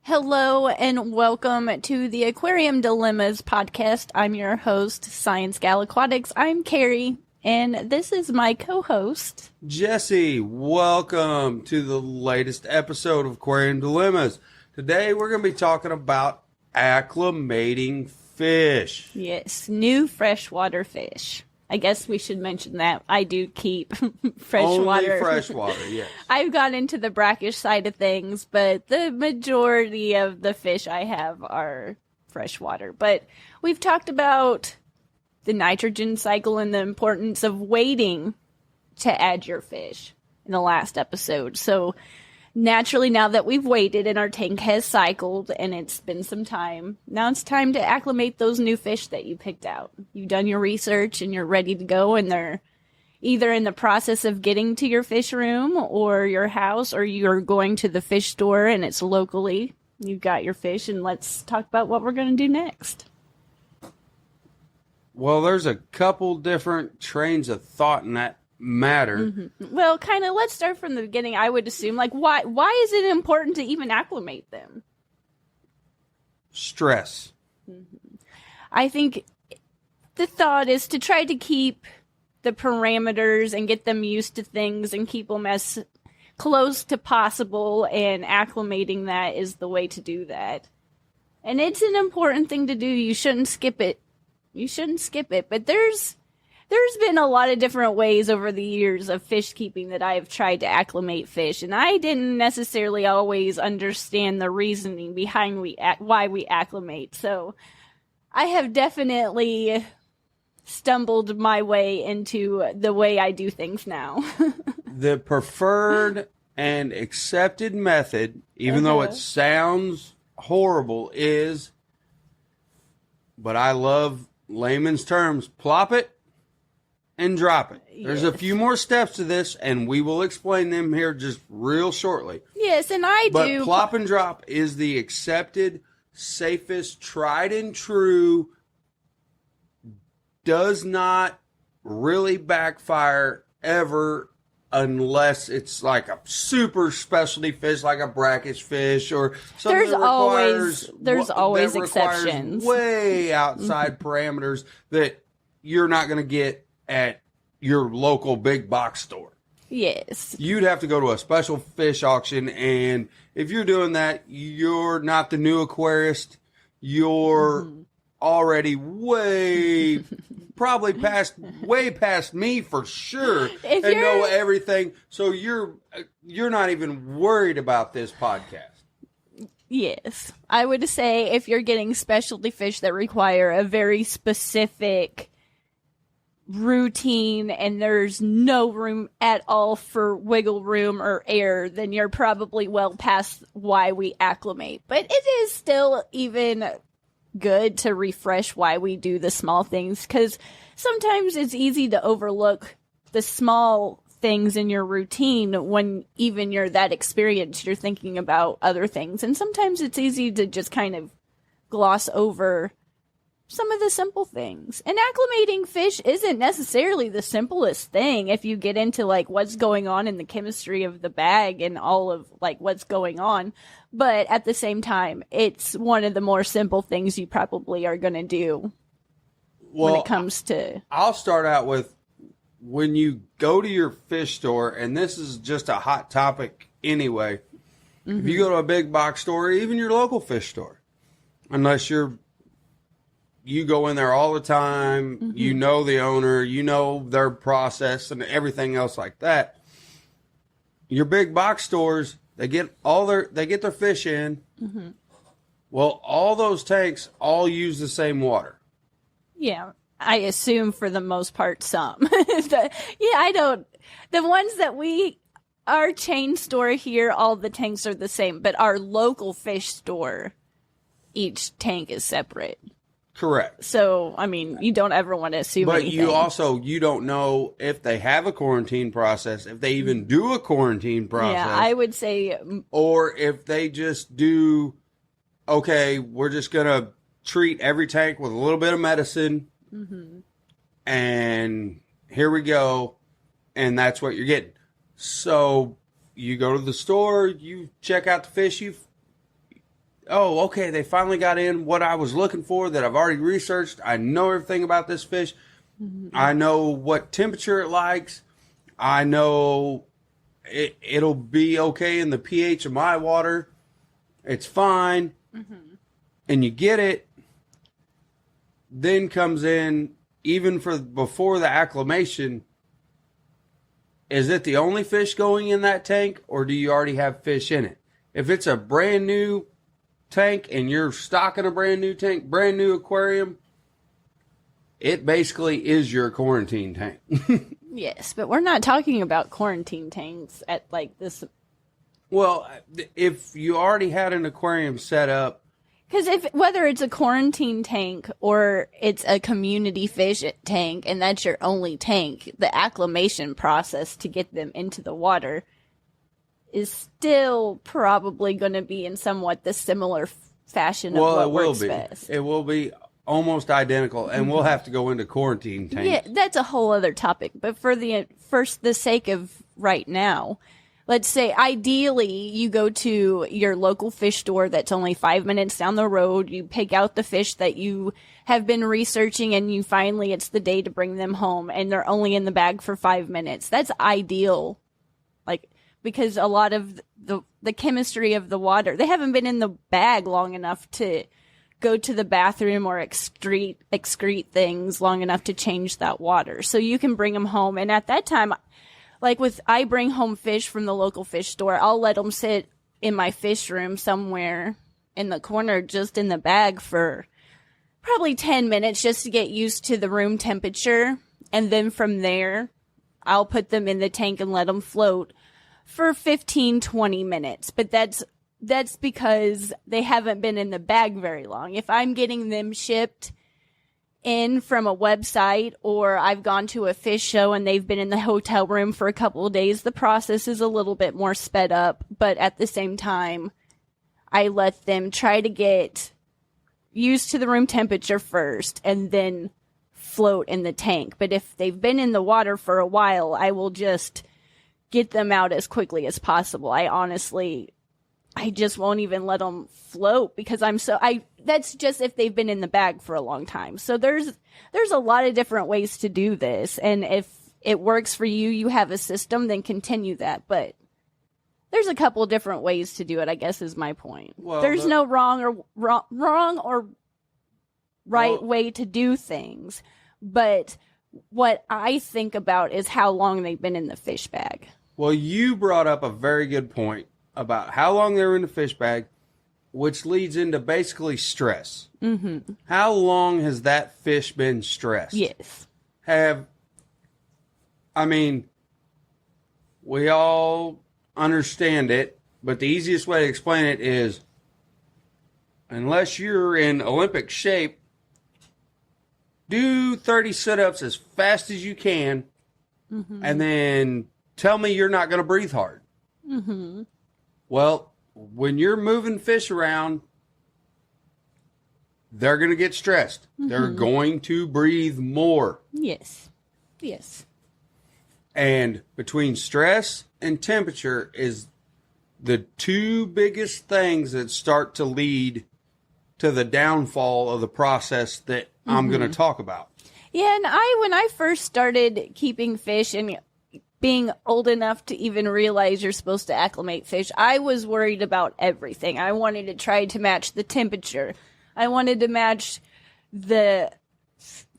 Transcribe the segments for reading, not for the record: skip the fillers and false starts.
Hello and welcome to the Aquarium Dilemmas podcast. I'm your host, ScienceGal Aquatics. I'm Kerri, and this is my co-host, Jesse. Welcome to the latest episode of Aquarium Dilemmas. Today we're going to be talking about acclimating fish. Yes, new freshwater fish. I guess we should mention that I do keep freshwater. Only freshwater, yes. I've gone into the brackish side of things, but the majority of the fish I have are freshwater. But we've talked about the nitrogen cycle and the importance of waiting to add your fish in the last episode. So naturally, now that we've waited and our tank has cycled and it's been some time, now it's time to acclimate those new fish that you picked out. You've done your research and you're ready to go, and they're either in the process of getting to your fish room or your house, or you're going to the fish store and it's locally. You've got your fish, and let's talk about what we're going to do next. Well, there's a couple different trains of thought in that matter. Mm-hmm. Well, kind of, let's start from the beginning. I would assume, like, why is it important to even acclimate them? Stress. Mm-hmm. I think the thought is to try to keep the parameters and get them used to things and keep them as close to possible, and acclimating that is the way to do that. And it's an important thing to do. You shouldn't skip it. But there's been a lot of different ways over the years of fish keeping that I've tried to acclimate fish, and I didn't necessarily always understand the reasoning behind why we acclimate. So I have definitely stumbled my way into the way I do things now. The preferred and accepted method, even though it sounds horrible, is, but I love layman's terms, plop it and drop it. There's a few more steps to this, and we will explain them here just real shortly. Yes, and But plop and drop is the accepted, safest, tried and true, does not really backfire ever unless it's like a super specialty fish, like a brackish fish, or something there's always exceptions. Way outside parameters that you're not going to get at your local big box store. Yes. You'd have to go to a special fish auction, and if you're doing that, you're not the new aquarist. You're already way past me for sure, and know everything. So you're not even worried about this podcast. Yes. I would say if you're getting specialty fish that require a very specific routine and there's no room at all for wiggle room or air, then you're probably well past why we acclimate. But it is still even good to refresh why we do the small things, because sometimes it's easy to overlook the small things in your routine when even you're that experienced, you're thinking about other things, and sometimes it's easy to just kind of gloss over some of the simple things. And acclimating fish isn't necessarily the simplest thing if you get into like what's going on in the chemistry of the bag and all of like what's going on. But at the same time, it's one of the more simple things you probably are going to do when it comes to... I'll start out with, when you go to your fish store, and this is just a hot topic anyway, if you go to a big box store, even your local fish store, unless you go in there all the time, you know the owner, you know their process and everything else like that. Your big box stores, they get their fish in. Well, all those tanks all use the same water. Yeah, I assume for the most part some. The ones that our chain store here, all the tanks are the same, but our local fish store, each tank is separate. Correct. So, I mean, you don't ever want to assume anything. But you don't know if they have a quarantine process, if they even do a quarantine process. Yeah, I would say... Or if they just do, okay, we're just going to treat every tank with a little bit of medicine, and here we go, and that's what you're getting. So, you go to the store, you check out the fish, oh, okay, they finally got in what I was looking for that I've already researched. I know everything about this fish. I know what temperature it likes. I know it'll be okay in the pH of my water. It's fine. And you get it. Then comes in, even for before the acclimation, is it the only fish going in that tank, or do you already have fish in it? If it's a brand new tank and you're stocking a brand new tank, brand new aquarium, it basically is your quarantine tank. Yes, but we're not talking about quarantine tanks at like this. Well, if you already had an aquarium set up. Because whether it's a quarantine tank or it's a community fish tank and that's your only tank, the acclimation process to get them into the water is still probably going to be in somewhat the similar fashion of what works best. It will be almost identical, and we'll have to go into quarantine tanks. Yeah, that's a whole other topic. But for the sake of right now, let's say ideally you go to your local fish store that's only 5 minutes down the road. You pick out the fish that you have been researching, and it's the day to bring them home, and they're only in the bag for 5 minutes. That's ideal. Because a lot of the chemistry of the water, they haven't been in the bag long enough to go to the bathroom or excrete things long enough to change that water. So you can bring them home. And at that time, I bring home fish from the local fish store, I'll let them sit in my fish room somewhere in the corner, just in the bag for probably 10 minutes just to get used to the room temperature. And then from there, I'll put them in the tank and let them float for 15, 20 minutes. But that's because they haven't been in the bag very long. If I'm getting them shipped in from a website, or I've gone to a fish show and they've been in the hotel room for a couple of days, the process is a little bit more sped up. But at the same time, I let them try to get used to the room temperature first and then float in the tank. But if they've been in the water for a while, I will just get them out as quickly as possible. I just won't even let them float because that's just if they've been in the bag for a long time. So there's a lot of different ways to do this. And if it works for you, you have a system, then continue that. But there's a couple different ways to do it, I guess is my point. Well, there's no wrong or right way to do things. But what I think about is how long they've been in the fish bag. Well, you brought up a very good point about how long they were in the fish bag, which leads into basically stress. Mm-hmm. How long has that fish been stressed? Yes. We all understand it, but the easiest way to explain it is, unless you're in Olympic shape, do 30 sit-ups as fast as you can, and then tell me you're not going to breathe hard. Mm-hmm. Well, when you're moving fish around, they're going to get stressed. Mm-hmm. They're going to breathe more. Yes. Yes. And between stress and temperature is the two biggest things that start to lead to the downfall of the process that I'm going to talk about. Yeah, and when I first started keeping fish and being old enough to even realize you're supposed to acclimate fish, I was worried about everything. I wanted to try to match the temperature. I wanted to match the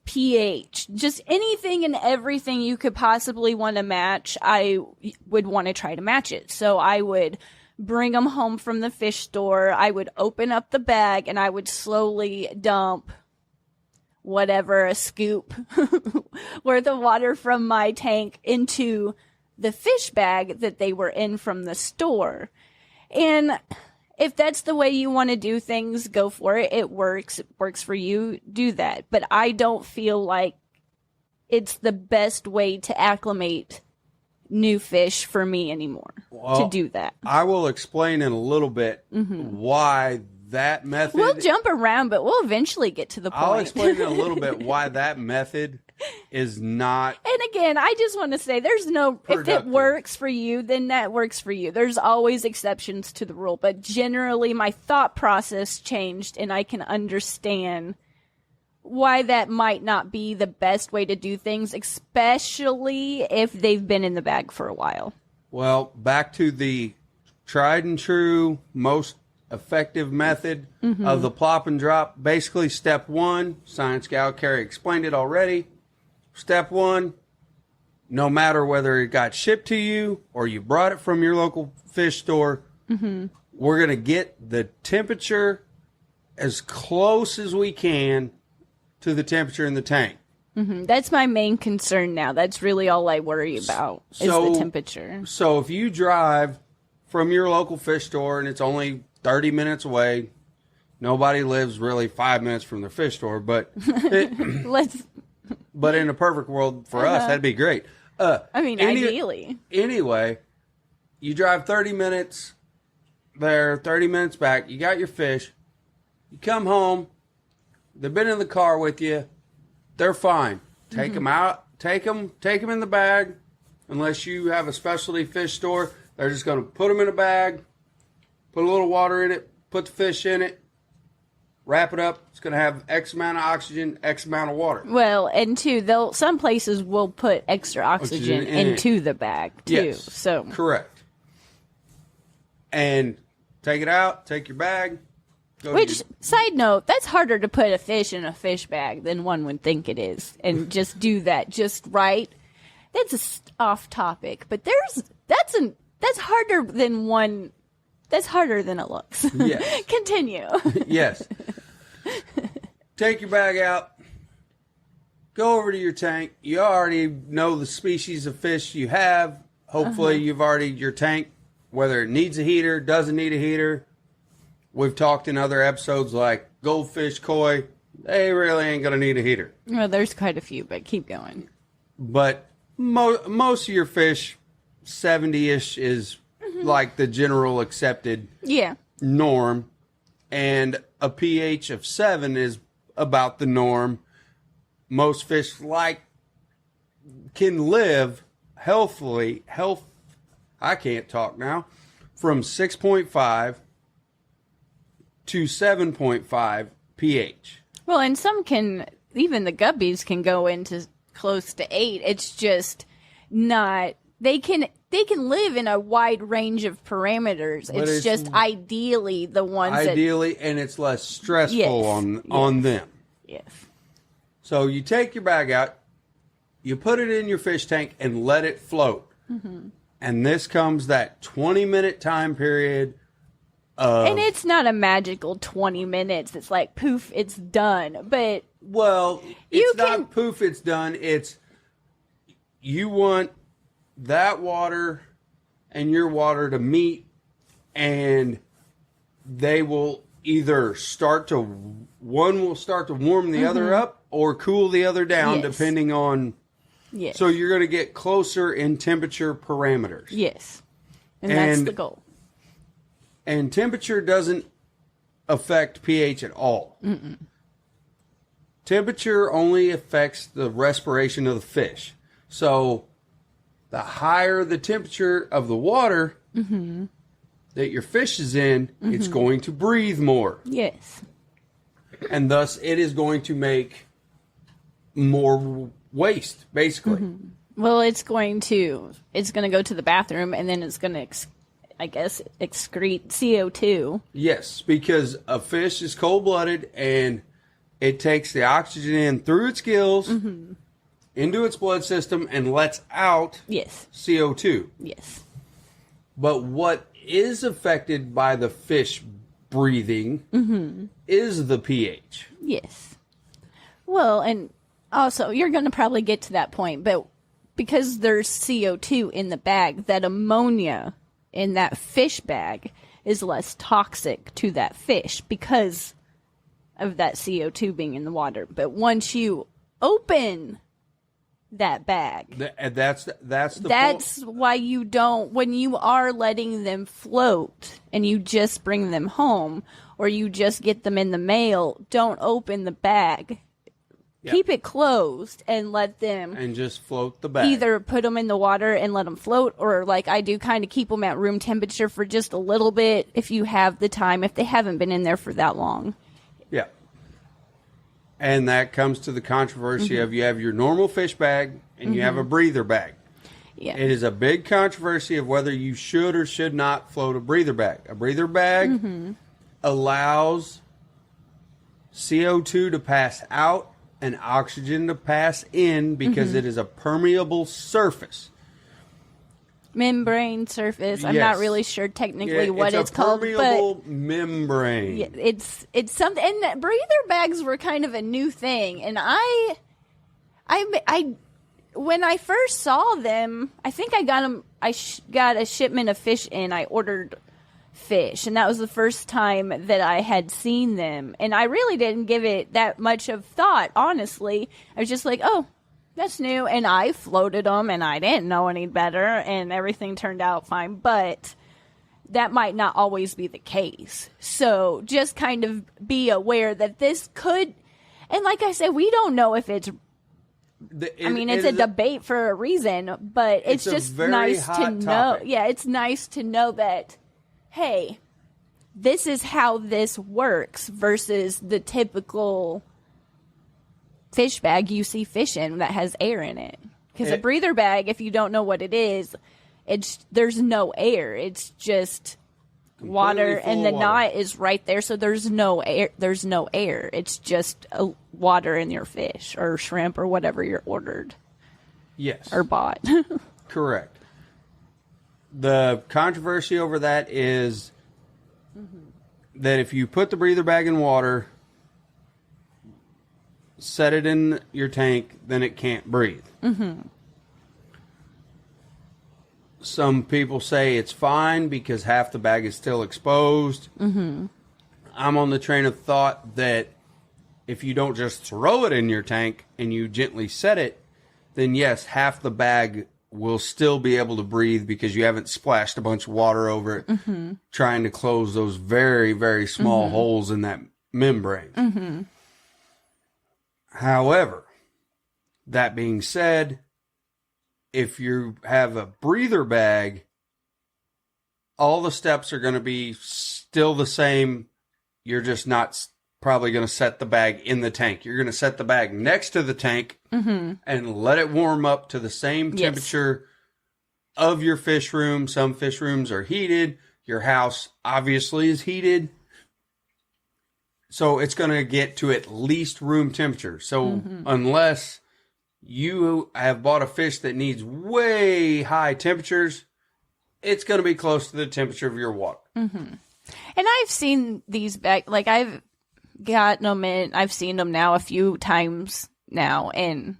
pH. Just anything and everything you could possibly want to match, I would want to try to match it. So I would bring them home from the fish store. I would open up the bag and I would slowly dump a scoop worth of water from my tank into the fish bag that they were in from the store. And if that's the way you want to do things, go for it. It works for you, do that. But I don't feel like it's the best way to acclimate new fish for me anymore to do that. I will explain in a little bit why that method... We'll jump around, but we'll eventually get to the point. I'll explain in a little bit why that method is not... And again, I just want to say there's no... productive. If it works for you, then that works for you. There's always exceptions to the rule. But generally, my thought process changed, and I can understand why that might not be the best way to do things, especially if they've been in the bag for a while. Well, back to the tried and true, most effective method of the plop and drop. Basically, step one, ScienceGal Kerri explained it already. Step one, no matter whether it got shipped to you or you brought it from your local fish store, we're going to get the temperature as close as we can to the temperature in the tank. That's my main concern now. That's really all I worry about is the temperature. So if you drive from your local fish store and it's only 30 minutes away, nobody lives really 5 minutes from their fish store, but but in a perfect world for us, that'd be great. Ideally. Anyway, you drive 30 minutes there, 30 minutes back, you got your fish, you come home, they've been in the car with you, they're fine. Take them out, take them in the bag. Unless you have a specialty fish store, they're just going to put them in a bag, put a little water in it, put the fish in it, wrap it up. It's going to have X amount of oxygen, X amount of water. Well, and two, some places will put extra oxygen into the bag too. Yes, so correct. And take it out, take your bag. Side note, that's harder to put a fish in a fish bag than one would think it is, and just do that just right. That's off topic, but that's harder than one. That's harder than it looks. Yes. Continue. Yes. Take your bag out. Go over to your tank. You already know the species of fish you have. Hopefully, you've already your tank, whether it needs a heater, doesn't need a heater. We've talked in other episodes like goldfish, koi. They really ain't going to need a heater. Well, there's quite a few, but keep going. But most of your fish, 70-ish, is like the general accepted norm. And a pH of 7 is about the norm. Most fish can live healthily, I can't talk now, from 6.5 to 7.5 pH. Well, and some even the guppies can go into close to 8. It's just not, they can live in a wide range of parameters. It's just ideally the ones and it's less stressful on them. Yes. So you take your bag out, you put it in your fish tank and let it float. And this comes that 20-minute time period. And it's not a magical 20 minutes. It's like, poof, it's done. But it's not poof, it's done. It's you want that water and your water to meet, and they will either one will start to warm the other up or cool the other down, depending on. Yes. So you're going to get closer in temperature parameters. Yes. And that's the goal. And temperature doesn't affect pH at all. Temperature only affects the respiration of the fish. So the higher the temperature of the water that your fish is in, it's going to breathe more. Yes. And thus it is going to make more waste, basically. Well, it's going to go to the bathroom, and then it's going to excrete CO2. Yes, because a fish is cold-blooded, and it takes the oxygen in through its gills, into its blood system, and lets out CO2. Yes. But what is affected by the fish breathing is the pH. Yes. Well, and also, you're going to probably get to that point, but because there's CO2 in the bag, that ammonia in that fish bag is less toxic to that fish because of that CO2 being in the water. But once you open that bag. That's the That's why you don't, when you are letting them float and you just bring them home or you just get them in the mail, don't open the bag. Yep. Keep it closed and let them... And just float the bag. Either put them in the water and let them float, or like I do, kind of keep them at room temperature for just a little bit if you have the time, if they haven't been in there for that long. Yeah. And that comes to the controversy of you have your normal fish bag and you have a breather bag. Yeah. It is a big controversy of whether you should or should not float a breather bag. A breather bag allows CO2 to pass out and oxygen to pass in because it is a permeable surface. Membrane surface. I'm not really sure technically what it's called. Permeable membrane. Yeah, it's something. And breather bags were kind of a new thing. And I when I first saw them, I think I got them. Got a shipment of fish in. I ordered fish, and that was the first time that I had seen them. And I really didn't give it that much of thought, honestly. I was just like, oh, that's new. And I floated them, and I didn't know any better, and everything turned out fine. But that might not always be the case. So just kind of be aware that this could, and like I said, we don't know if it's, it's a debate for a reason, but it's just nice to know. Yeah, it's nice to know that, hey, this is how this works versus the typical fish bag you see fish in that has air in it. Because a breather bag, if you don't know what it is, there's no air. It's just water, and the knot is right there, so there's no air. There's no air. It's just water in your fish or shrimp or whatever you're ordered. Yes. Or bought. Correct. The controversy over that is that if you put the breather bag in water, set it in your tank, then it can't breathe. Some people say it's fine because half the bag is still exposed. I'm on the train of thought that if you don't just throw it in your tank and you gently set it, then yes, half the bag will still be able to breathe because you haven't splashed a bunch of water over it trying to close those very, very small holes in that membrane. However, that being said, if you have a breather bag, all the steps are going to be still the same. You're just not probably going to set the bag in the tank. You're going to set the bag next to the tank and let it warm up to the same temperature of your fish room. Some fish rooms are heated. Your house obviously is heated. So it's going to get to at least room temperature. So unless you have bought a fish that needs way high temperatures, it's going to be close to the temperature of your water. And I've seen these back, like I've gotten them in, I've seen them now a few times now. And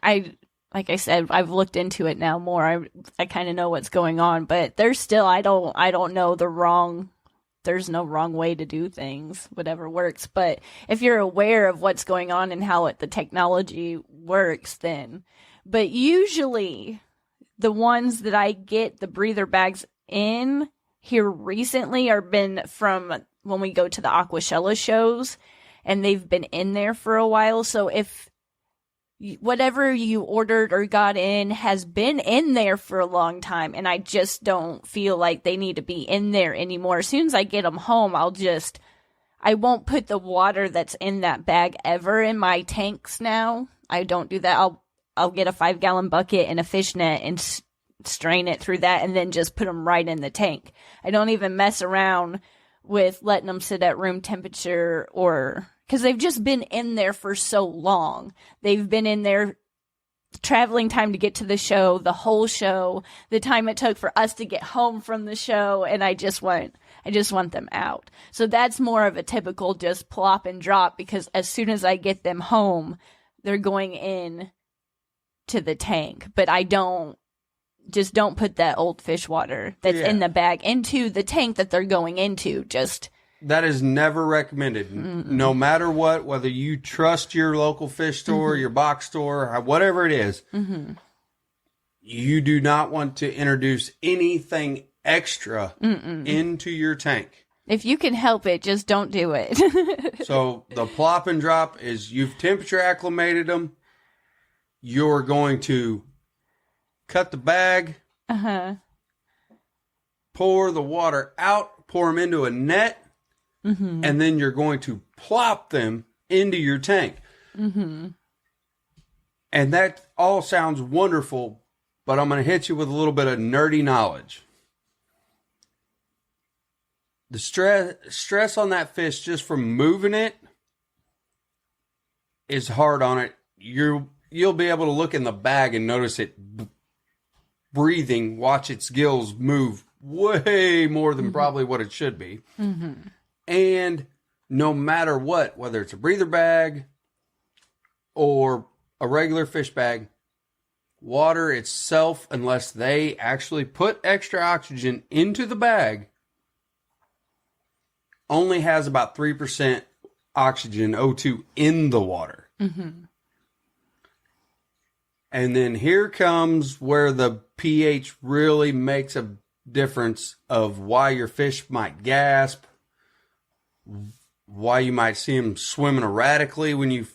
like I said, I've looked into it now more. I kind of know what's going on, but there's still, I don't know there's no wrong way to do things, whatever works. But if you're aware of what's going on and how the technology works, then. But usually the ones that I get the breather bags in here recently are been from when we go to the Aquashella shows, and they've been in there for a while. So if whatever you ordered or got in has been in there for a long time, and I just don't feel like they need to be in there anymore. As soon as I get them home, I won't put the water that's in that bag ever in my tanks now. I don't do that. I'll get a 5-gallon bucket and a fish net and strain it through that and then just put them right in the tank. I don't even mess around with letting them sit at room temperature because they've just been in there for so long. They've been in there, traveling time to get to the show, the whole show, the time it took for us to get home from the show, and I just want them out. So that's more of a typical just plop and drop, because as soon as I get them home, they're going in to the tank. But I don't put that old fish water that's in the bag into the tank that they're going into. Just That is never recommended. No matter what, whether you trust your local fish store, your box store, whatever it is, you do not want to introduce anything extra into your tank. If you can help it, just don't do it. So the plop and drop is you've temperature acclimated them. You're going to cut the bag, pour the water out, pour them into a net, and then you're going to plop them into your tank. And that all sounds wonderful, but I'm going to hit you with a little bit of nerdy knowledge. The stress on that fish just from moving it is hard on it. You'll be able to look in the bag and notice it breathing, watch its gills move way more than probably what it should be. And no matter what, whether it's a breather bag or a regular fish bag, water itself, unless they actually put extra oxygen into the bag, only has about 3% oxygen, O2, in the water. And then here comes where the pH really makes a difference of why your fish might gasp, why you might see them swimming erratically when you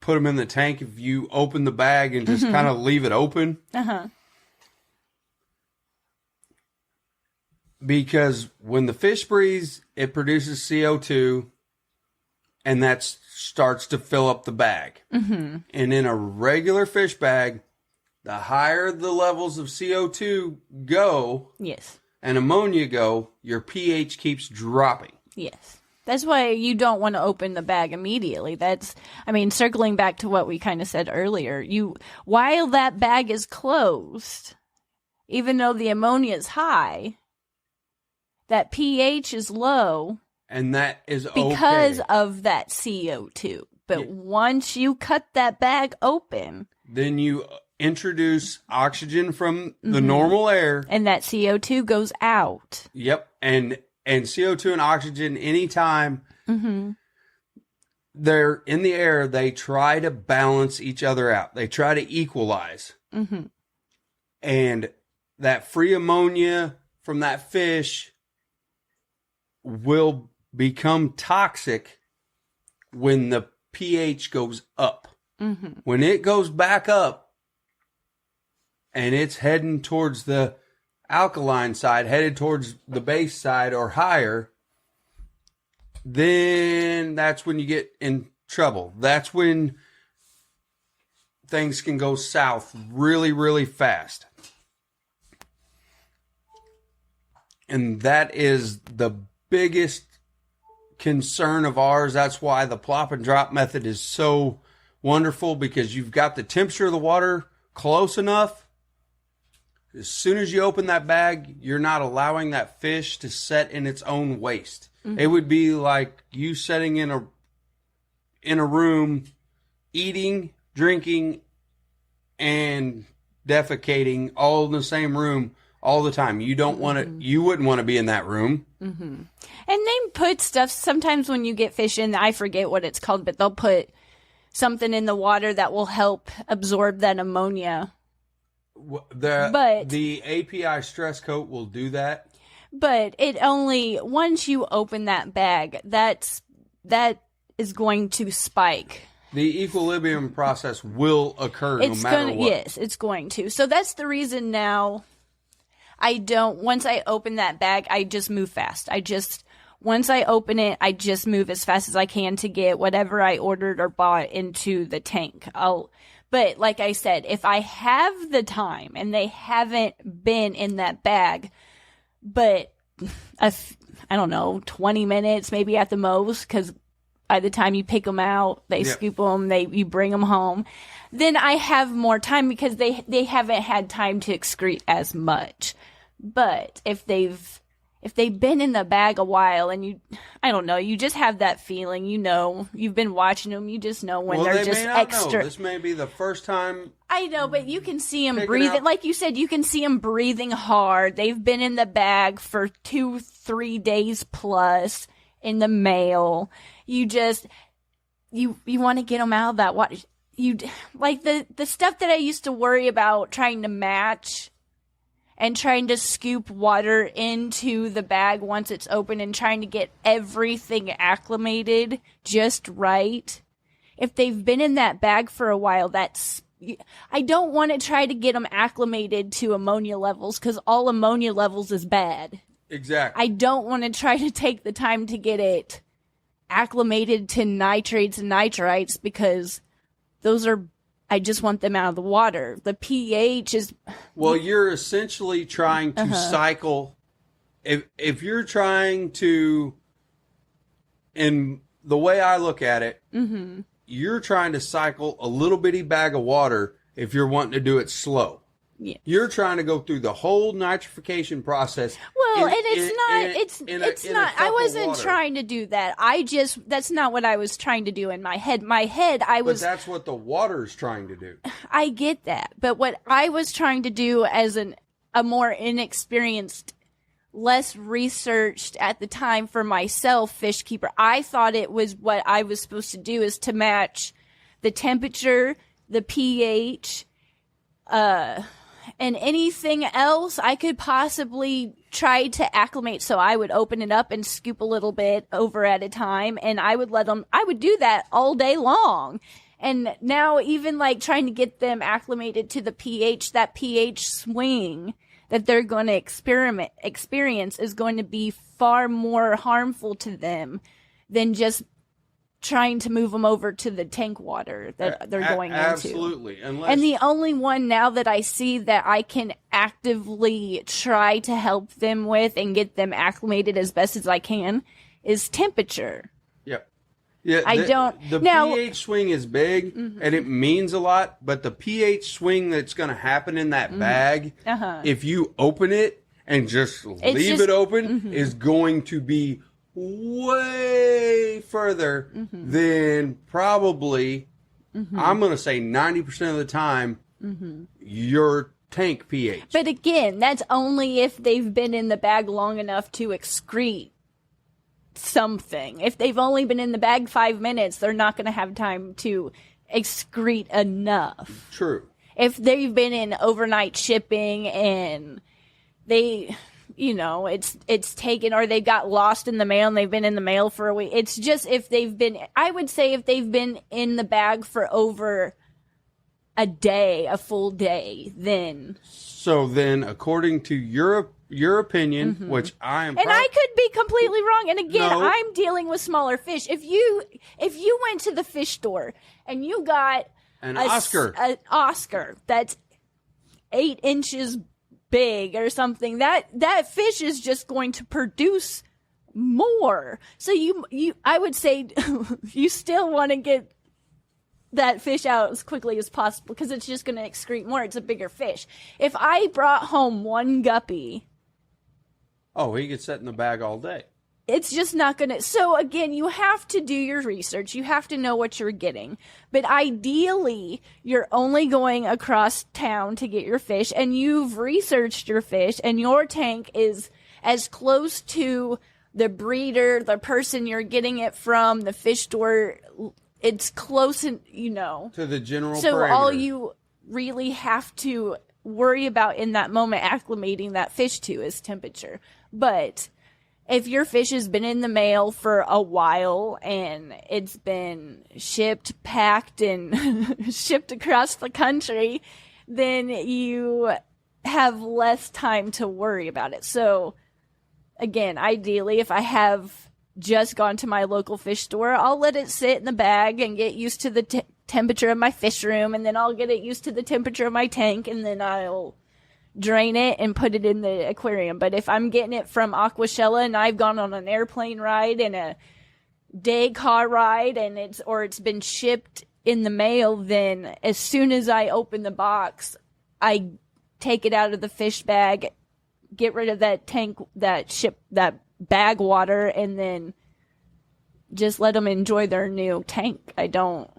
put them in the tank if you open the bag and just kind of leave it open. Because when the fish breathes, it produces CO2, and that starts to fill up the bag. And in a regular fish bag, the higher the levels of CO2 go, and ammonia go, your pH keeps dropping. That's why you don't want to open the bag immediately. Circling back to what we kind of said earlier, while that bag is closed, even though the ammonia is high, that pH is low. And that is okay. Because of that CO2. But once you cut that bag open, then you introduce oxygen from the normal air. And that CO2 goes out. Yep. And CO2 and oxygen, anytime they're in the air, they try to balance each other out. They try to equalize. And that free ammonia from that fish will become toxic when the pH goes up. When it goes back up and it's heading towards the alkaline side, headed towards the base side or higher, then that's when you get in trouble. That's when things can go south really, really fast. And that is the biggest concern of ours. That's why the plop and drop method is so wonderful, because you've got the temperature of the water close enough. As soon as you open that bag, you're not allowing that fish to set in its own waste. It would be like you sitting in a room, eating, drinking, and defecating all in the same room all the time. You don't want to. You wouldn't want to be in that room. And they put stuff sometimes when you get fish in. I forget what it's called, but they'll put something in the water that will help absorb that ammonia. The API stress coat will do that. But it only, once you open that bag, that is going to spike. The equilibrium process will occur no matter what. Yes, it's going to. So that's the reason now once I open that bag, I just move fast. Once I open it, I just move as fast as I can to get whatever I ordered or bought into the tank. But like I said, if I have the time and they haven't been in that bag, but I don't know, 20 minutes maybe at the most, because by the time you pick them out, they scoop them, you bring them home, then I have more time because they haven't had time to excrete as much. But if they've been in the bag a while and you just have that feeling, you've been watching them, you just know when they're just extra. Know. This may be the first time. I know, but you can see them breathing. Like you said, you can see them breathing hard. They've been in the bag for 2-3 days plus, in the mail. You just, you want to get them out of that water. You, like the stuff that I used to worry about trying to match and trying to scoop water into the bag once it's open and trying to get everything acclimated just right. If they've been in that bag for a while, I don't want to try to get them acclimated to ammonia levels because all ammonia levels is bad. Exactly. I don't want to try to take the time to get it acclimated to nitrates and nitrites because I just want them out of the water. The pH is... Well, you're essentially trying to cycle... If you're trying to... And the way I look at it, you're trying to cycle a little bitty bag of water if you're wanting to do it slow. Yeah. You're trying to go through the whole nitrification process. Well, and it's not. I wasn't trying to do that. That's not what I was trying to do in my head. But that's what the water is trying to do. I get that. But what I was trying to do as a more inexperienced, less researched at the time for myself fish keeper, I thought it was what I was supposed to do is to match the temperature, the pH, and anything else I could possibly try to acclimate. So I would open it up and scoop a little bit over at a time, and I would do that all day long. And now even like trying to get them acclimated to the pH, that pH swing that they're going to experience is going to be far more harmful to them than just trying to move them over to the tank water that they're going into. Absolutely. And the only one now that I see that I can actively try to help them with and get them acclimated as best as I can is temperature. Yep. Yeah, the pH swing is big and it means a lot, but the pH swing that's going to happen in that bag, if you open it and just leave it open, is going to be way further than probably, I'm going to say 90% of the time, your tank pH. But again, that's only if they've been in the bag long enough to excrete something. If they've only been in the bag 5 minutes, they're not going to have time to excrete enough. True. If they've been in overnight shipping and they... it's taken, or they got lost in the mail and they've been in the mail for a week. It's just I would say if they've been in the bag for over a full day, then. So then, according to your opinion, which I am, and I could be completely wrong. And again, I'm dealing with smaller fish. If you went to the fish store and you got an Oscar that's 8 inches big or something, that fish is just going to produce more. So I would say you still want to get that fish out as quickly as possible because it's just going to excrete more. It's a bigger fish. If I brought home one guppy, he could sit in the bag all day. It's just not going to... So, again, you have to do your research. You have to know what you're getting. But ideally, you're only going across town to get your fish, and you've researched your fish, and your tank is as close to the breeder, the person you're getting it from, the fish store. It's close, to the general So parameter. all you really have to worry about in that moment acclimating that fish to is temperature. But... if your fish has been in the mail for a while and it's been shipped, packed, and shipped across the country, then you have less time to worry about it. So, again, ideally, if I have just gone to my local fish store, I'll let it sit in the bag and get used to the temperature of my fish room, and then I'll get it used to the temperature of my tank, and then I'll drain it and put it in the aquarium. But if I'm getting it from Aquashella and I've gone on an airplane ride and a day car ride and it's been shipped in the mail, then as soon as I open the box, I take it out of the fish bag, get rid of that tank, that bag water, and then just let them enjoy their new tank. I don't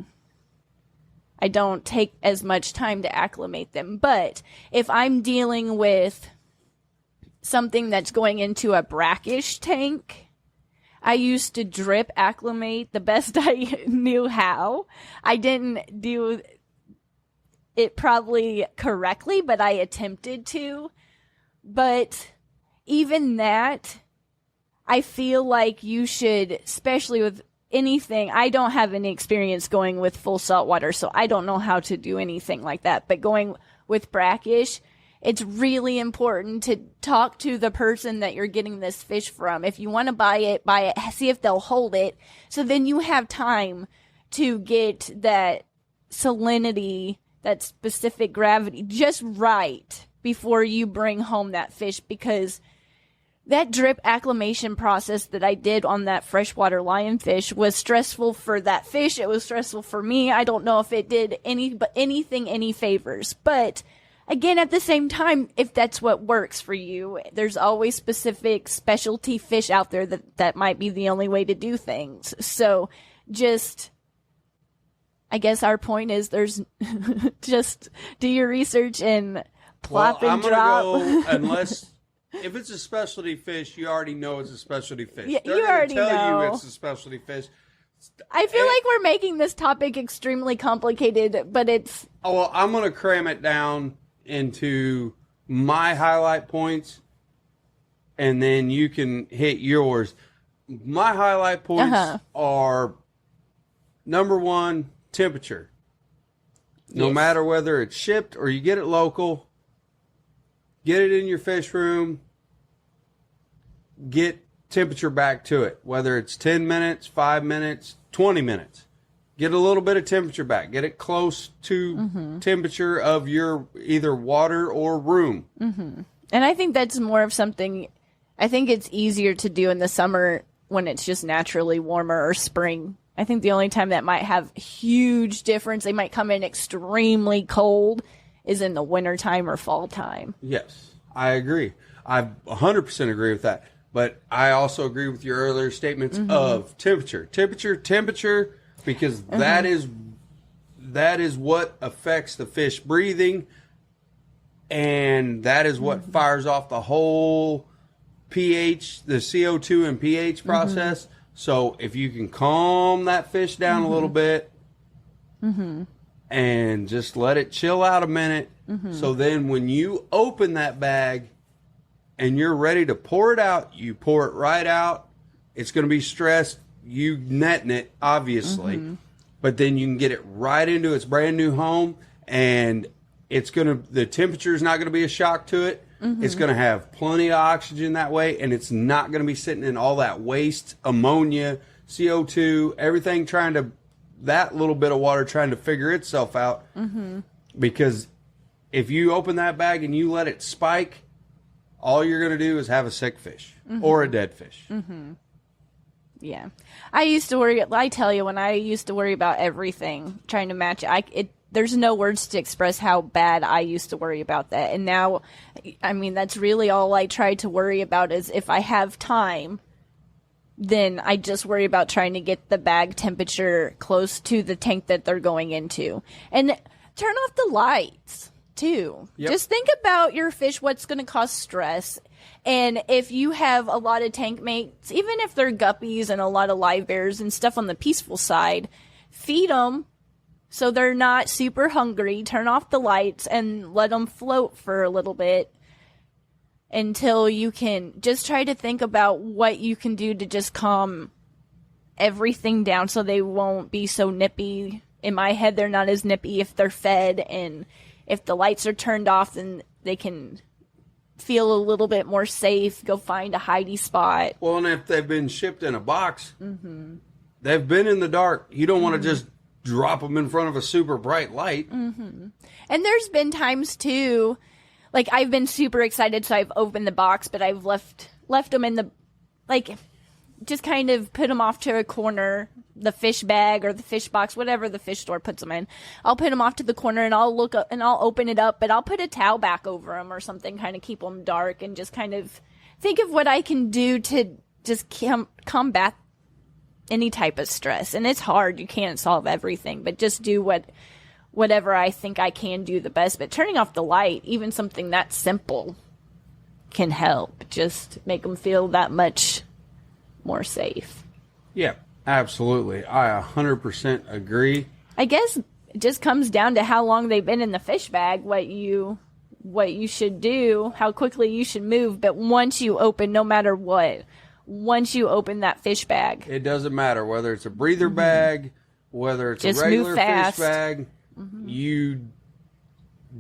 take as much time to acclimate them. But if I'm dealing with something that's going into a brackish tank, I used to drip acclimate the best I knew how. I didn't do it probably correctly, but I attempted to. But even that, I feel like you should, especially with anything, I don't have any experience going with full salt water, so I don't know how to do anything like that. But going with brackish, it's really important to talk to the person that you're getting this fish from. If you want to buy it, see if they'll hold it. So then you have time to get that salinity, that specific gravity just right before you bring home that fish, because that drip acclimation process that I did on that freshwater lionfish was stressful for that fish. It was stressful for me. I don't know if it did anything any favors. But again, at the same time, if that's what works for you, there's always specific specialty fish out there that might be the only way to do things. So just, I guess our point is there's just do your research and plop and drop. Go, unless if it's a specialty fish, you already know it's a specialty fish. Yeah, They're you already tell know you it's a specialty fish. I feel like we're making this topic extremely complicated, but it's... Oh, well, I'm going to cram it down into my highlight points, and then you can hit yours. My highlight points are, number one, temperature. No matter whether it's shipped or you get it local, get it in your fish room, get temperature back to it, whether it's 10 minutes, 5 minutes, 20 minutes. Get a little bit of temperature back. Get it close to temperature of your either water or room. And I think that's more of something, I think it's easier to do in the summer when it's just naturally warmer, or spring. I think the only time that might have huge difference, they might come in extremely cold, is in the wintertime or fall time. Yes, I agree. I 100% agree with that. But I also agree with your earlier statements of temperature, because that is what affects the fish breathing, and that is what fires off the whole pH, the CO2 and pH process. So if you can calm that fish down a little bit and just let it chill out a minute, so then when you open that bag and you're ready to pour it out, you pour it right out. It's going to be stressed. You netting it, obviously, but then you can get it right into its brand new home, and the temperature is not going to be a shock to it. It's going to have plenty of oxygen that way, and it's not going to be sitting in all that waste, ammonia, CO2, everything that little bit of water trying to figure itself out. Because if you open that bag and you let it spike, all you're going to do is have a sick fish or a dead fish. Yeah. I used to worry, I tell you, when I used to worry about everything, trying to match it, there's no words to express how bad I used to worry about that. And now, I mean, that's really all I try to worry about is if I have time, then I just worry about trying to get the bag temperature close to the tank that they're going into. And turn off the lights, too. Just think about your fish, what's going to cause stress. And if you have a lot of tank mates, even if they're guppies and a lot of live bears and stuff on the peaceful side, feed them so they're not super hungry. Turn off the lights and let them float for a little bit until you can just try to think about what you can do to just calm everything down so they won't be so nippy. In my head, they're not as nippy if they're fed, and if the lights are turned off, then they can feel a little bit more safe, go find a hidey spot. Well, and if they've been shipped in a box, they've been in the dark. You don't want to just drop them in front of a super bright light. And there's been times, too, like I've been super excited, so I've opened the box, but I've left them in the, like, just kind of put them off to a corner, the fish bag or the fish box, whatever the fish store puts them in. I'll put them off to the corner and I'll look up and I'll open it up, but I'll put a towel back over them or something, kind of keep them dark, and just kind of think of what I can do to just combat any type of stress. And it's hard. You can't solve everything, but just do whatever I think I can do the best. But turning off the light, even something that simple, can help. Just make them feel that much more safe. Yeah, absolutely. I 100% agree. I guess it just comes down to how long they've been in the fish bag, what you should do, how quickly you should move. But once you open, no matter what, once you open that fish bag, it doesn't matter whether it's a breather bag, whether it's just a regular move fast. fish bag. You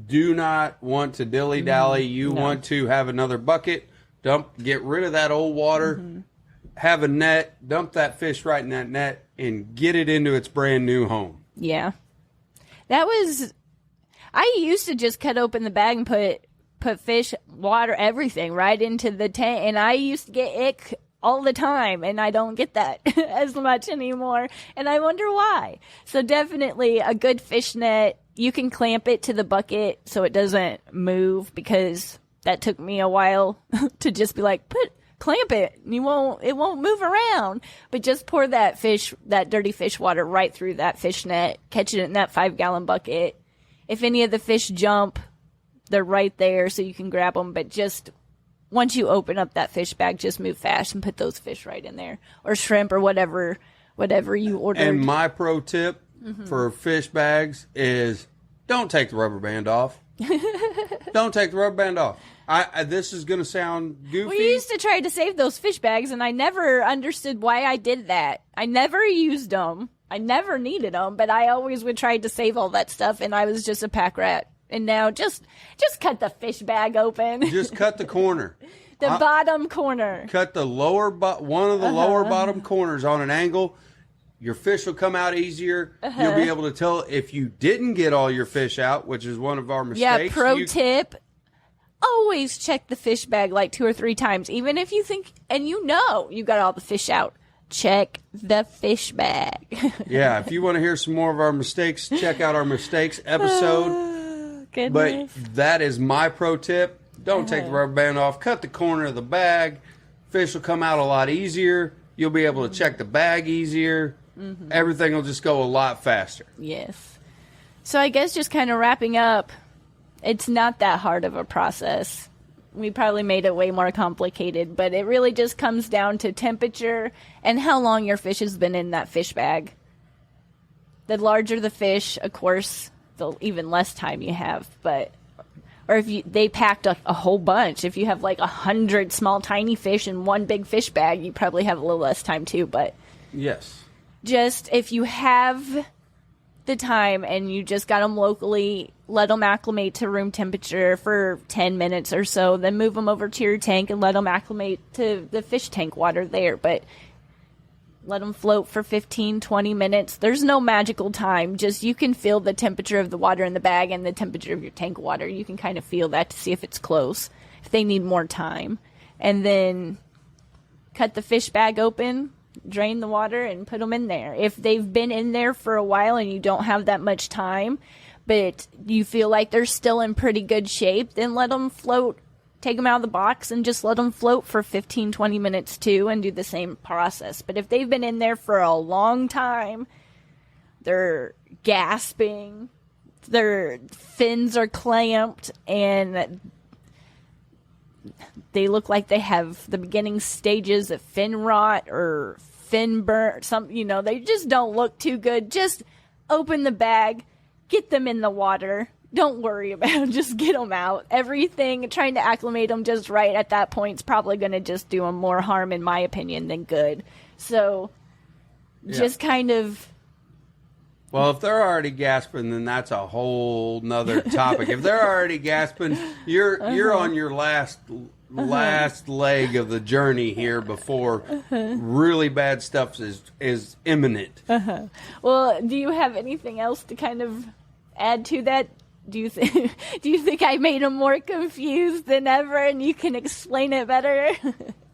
do not want to dilly-dally. You want to have another bucket, get rid of that old water, have a net, dump that fish right in that net, and get it into its brand new home. Yeah. I used to just cut open the bag and put fish, water, everything right into the tank, and I used to get ick all the time, and I don't get that as much anymore, and I wonder why. So definitely a good fish net. You can clamp it to the bucket so it doesn't move, because that took me a while to just be like, clamp it. It won't move around. But just pour that dirty fish water right through that fish net, catch it in that 5-gallon bucket. If any of the fish jump, they're right there so you can grab them. But just once you open up that fish bag, just move fast and put those fish right in there, or shrimp, or whatever you ordered. And my pro tip for fish bags is don't take the rubber band off. Don't take the rubber band off. This is going to sound goofy. We used to try to save those fish bags, and I never understood why I did that. I never used them. I never needed them, but I always would try to save all that stuff, and I was just a pack rat. And now just cut the fish bag open. Just cut the corner. The bottom corner. Cut the one of the lower bottom corners on an angle. Your fish will come out easier. You'll be able to tell if you didn't get all your fish out, which is one of our mistakes. Yeah, pro tip. Always check the fish bag like 2 or 3 times. Even if you think, and you got all the fish out. Check the fish bag. Yeah, if you want to hear some more of our mistakes, check out our mistakes episode. Goodness. But that is my pro tip. Don't take the rubber band off. Cut the corner of the bag. Fish will come out a lot easier. You'll be able to check the bag easier. Everything will just go a lot faster. Yes. So I guess just kind of wrapping up, it's not that hard of a process. We probably made it way more complicated, but it really just comes down to temperature and how long your fish has been in that fish bag. The larger the fish, of course, the even less time you have. Or if they packed a whole bunch. If you have like 100 small tiny fish in one big fish bag, you probably have a little less time too. But yes, just if you have the time and you just got them locally, let them acclimate to room temperature for 10 minutes or so, then move them over to your tank and let them acclimate to the fish tank water there. But let them float for 15, 20 minutes. There's no magical time. Just you can feel the temperature of the water in the bag and the temperature of your tank water. You can kind of feel that to see if it's close, if they need more time. And then cut the fish bag open, drain the water, and put them in there. If they've been in there for a while and you don't have that much time, but you feel like they're still in pretty good shape, then let them float. Take them out of the box and just let them float for 15, 20 minutes too, and do the same process. But if they've been in there for a long time, they're gasping, their fins are clamped, and they look like they have the beginning stages of fin rot or fin burn, they just don't look too good. Just open the bag, get them in the water. Don't worry about it. Just get them out. Everything, trying to acclimate them just right at that point is probably going to just do them more harm, in my opinion, than good. So, just kind of... Well, if they're already gasping, then that's a whole nother topic. If they're already gasping, you're on your last leg of the journey here before really bad stuff is imminent. Well, do you have anything else to kind of add to that? Do you think I made them more confused than ever, and you can explain it better?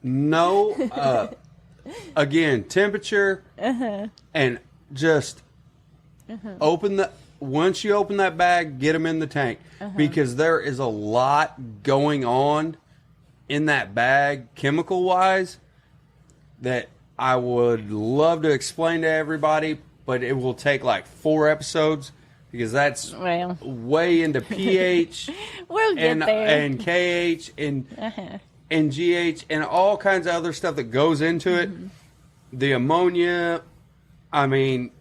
No. Again, temperature, and just once you open that bag, get them in the tank, because there is a lot going on in that bag, chemical wise, that I would love to explain to everybody, but it will take like 4 episodes. Because that's way into pH we'll get there. And KH and GH and all kinds of other stuff that goes into it. the ammonia, I mean,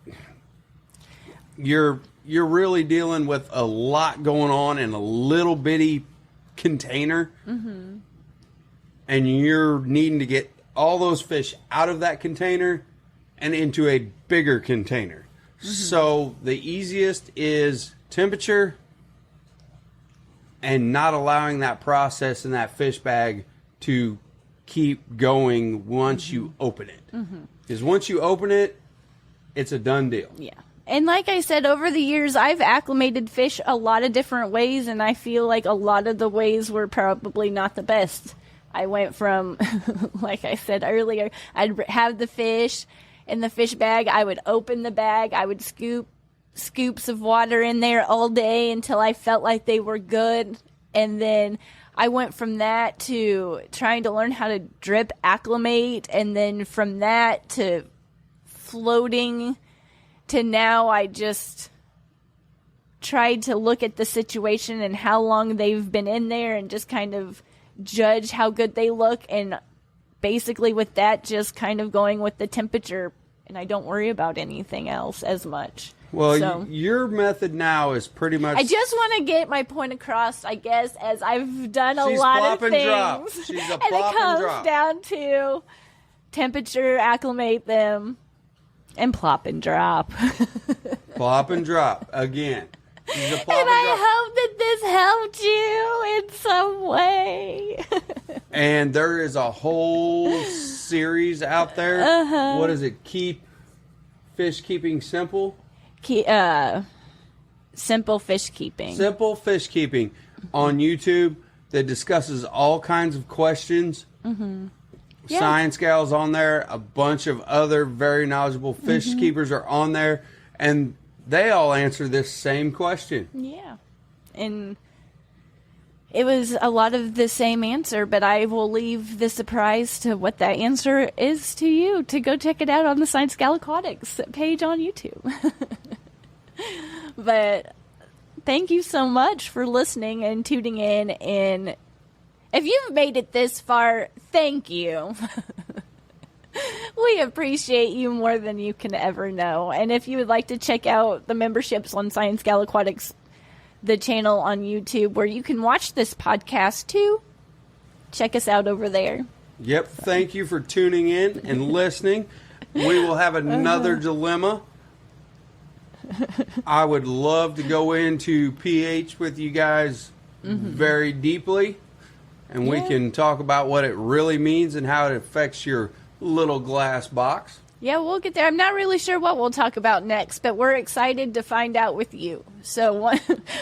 you're really dealing with a lot going on in a little bitty container. Mm-hmm. And you're needing to get all those fish out of that container and into a bigger container. Mm-hmm. So the easiest is temperature and not allowing that process in that fish bag to keep going once you open it. Because once you open it, it's a done deal. Yeah. And like I said, over the years, I've acclimated fish a lot of different ways, and I feel like a lot of the ways were probably not the best. I went from, like I said earlier, I'd have the fish in the fish bag. I would open the bag. I would scoop scoops of water in there all day until I felt like they were good. And then I went from that to trying to learn how to drip acclimate. And then from that to floating to now I just tried to look at the situation and how long they've been in there and just kind of judge how good they look. And basically with that, just kind of going with the temperature. And I don't worry about anything else as much. Well, so, your method now is pretty much... I just want to get my point across, I guess, as I've done a lot of things. Drop. She's a and it comes drop. down to temperature, acclimate them, and plop and drop. Plop and drop, again. She's a plop and I drop. hope that this helped you in some way. And there is a whole series out there. Uh-huh. What is it? Keep Fish Keeping Simple? Simple Fish Keeping. Simple Fish Keeping on YouTube that discusses all kinds of questions. Mm-hmm. Yeah. ScienceGal's on there. A bunch of other very knowledgeable fish keepers are on there. And they all answer this same question. Yeah. And it was a lot of the same answer, but I will leave the surprise to what that answer is to you to go check it out on the ScienceGal Aquatics page on YouTube. But thank you so much for listening and tuning in. And if you've made it this far, thank you. We appreciate you more than you can ever know. And if you would like to check out the memberships on ScienceGal Aquatics, the channel on YouTube where you can watch this podcast too, check us out over there. Yep. Thank you for tuning in and listening. We will have another dilemma. I would love to go into pH with you guys very deeply, and we can talk about what it really means and how it affects your little glass box. Yeah, we'll get there. I'm not really sure what we'll talk about next, but we're excited to find out with you. So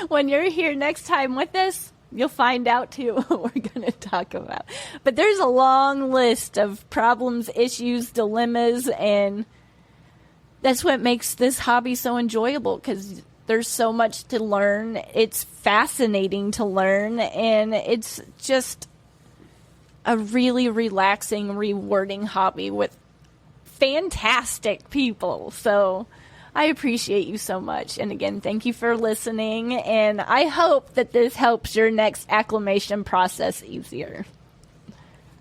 when you're here next time with us, you'll find out too what we're going to talk about. But there's a long list of problems, issues, dilemmas, and that's what makes this hobby so enjoyable, because there's so much to learn. It's fascinating to learn, and it's just a really relaxing, rewarding hobby with fantastic people. So I appreciate you so much. And again, thank you for listening. And I hope that this helps your next acclimation process easier.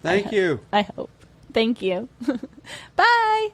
Thank you. I hope. Thank you. Bye.